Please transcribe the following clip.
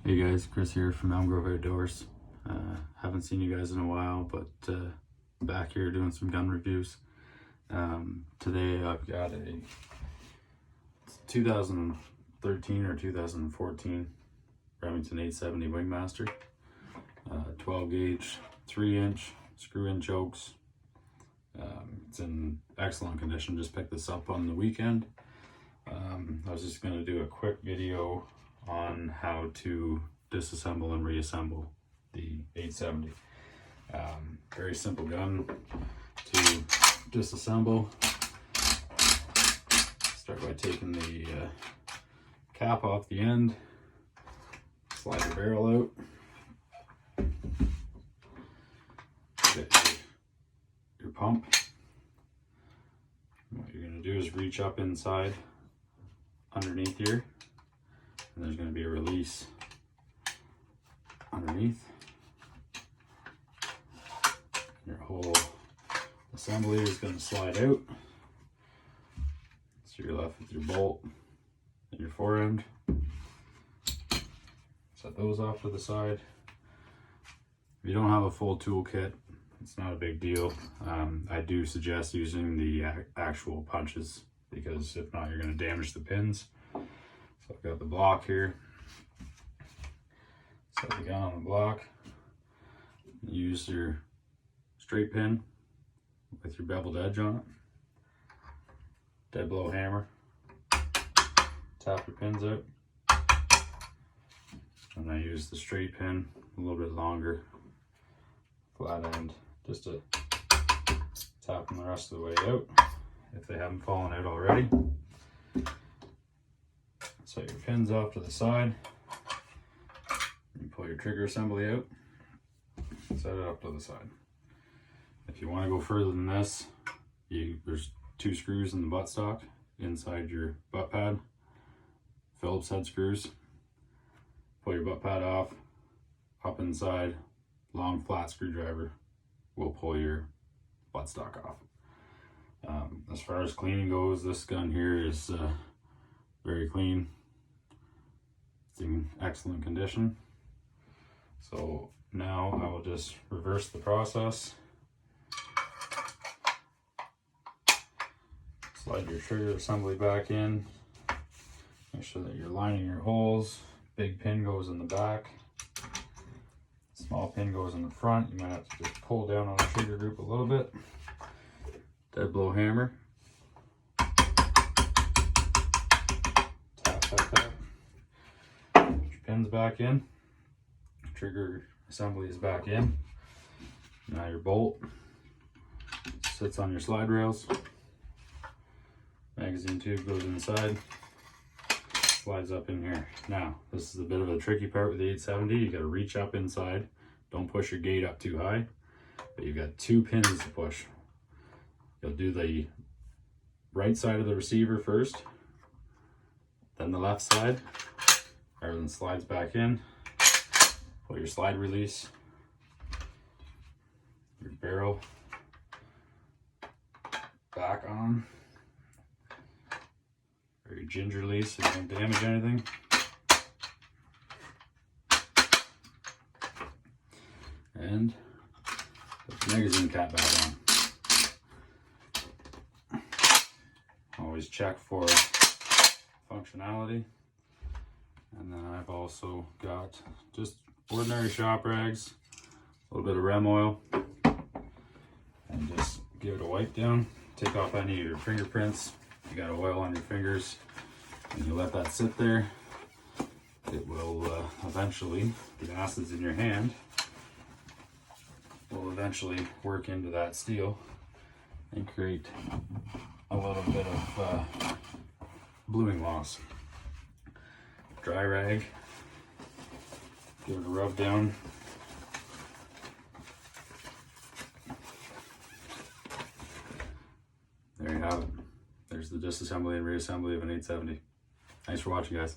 Hey guys, Chris here from Elm Grove Outdoors. Haven't seen you guys in a while, but back here doing some gun reviews. Today I've got a 2013 or 2014 Remington 870 Wingmaster, 12 gauge, 3-inch screw-in chokes. It's in excellent condition. Just picked this up on the weekend. I was just going to do a quick video on how to disassemble and reassemble the 870. Very simple gun to disassemble. Start by taking the cap off the end, slide the barrel out, get your pump. What you're going to do is reach up inside underneath here, and there's going to be a release underneath. Your whole assembly is going to slide out. So you're left with your bolt and your fore end. Set those off to the side. If you don't have a full toolkit, it's not a big deal. I do suggest using the actual punches, because if not, you're going to damage the pins. So I've got the block here. Set the gun on the block. Use your straight pin with your beveled edge on it. Dead blow hammer. Tap your pins out. And I use the straight pin, a little bit longer, flat end, just to tap them the rest of the way out if they haven't fallen out already. Set your pins off to the side. You pull your trigger assembly out, set it up to the side. If you want to go further than this, there's 2 screws in the buttstock inside your butt pad, Phillips head screws. Pull your butt pad off, up inside, long flat screwdriver will pull your buttstock off. As far as cleaning goes, this gun here is very clean. It's in excellent condition. So now I will just reverse the process. Slide your trigger assembly back in. Make sure that you're lining your holes. Big pin goes in the back. Small pin goes in the front. You might have to just pull down on the trigger group a little bit. Dead blow hammer. Tap, tap, tap. Put your pins back in. Trigger assembly is back in. Now your bolt sits on your slide rails. Magazine tube goes inside. Slides up in here. Now, this is a bit of a tricky part with the 870. You got to reach up inside. Don't push your gate up too high. But you've got 2 pins to push. You'll do the right side of the receiver first, then the left side. Everything slides back in. Pull your slide release, your barrel back on. Very gingerly so you don't damage anything. And put the magazine cap back on. Always check for functionality. And then I've also got just ordinary shop rags, a little bit of Rem oil, and just give it a wipe down. Take off any of your fingerprints. You got oil on your fingers, and you let that sit there. It will eventually, the acids in your hand will eventually work into that steel and create a little bit of bluing loss. Dry rag, give it a rub down. There you have it. There's the disassembly and reassembly of an 870. Thanks for watching, guys.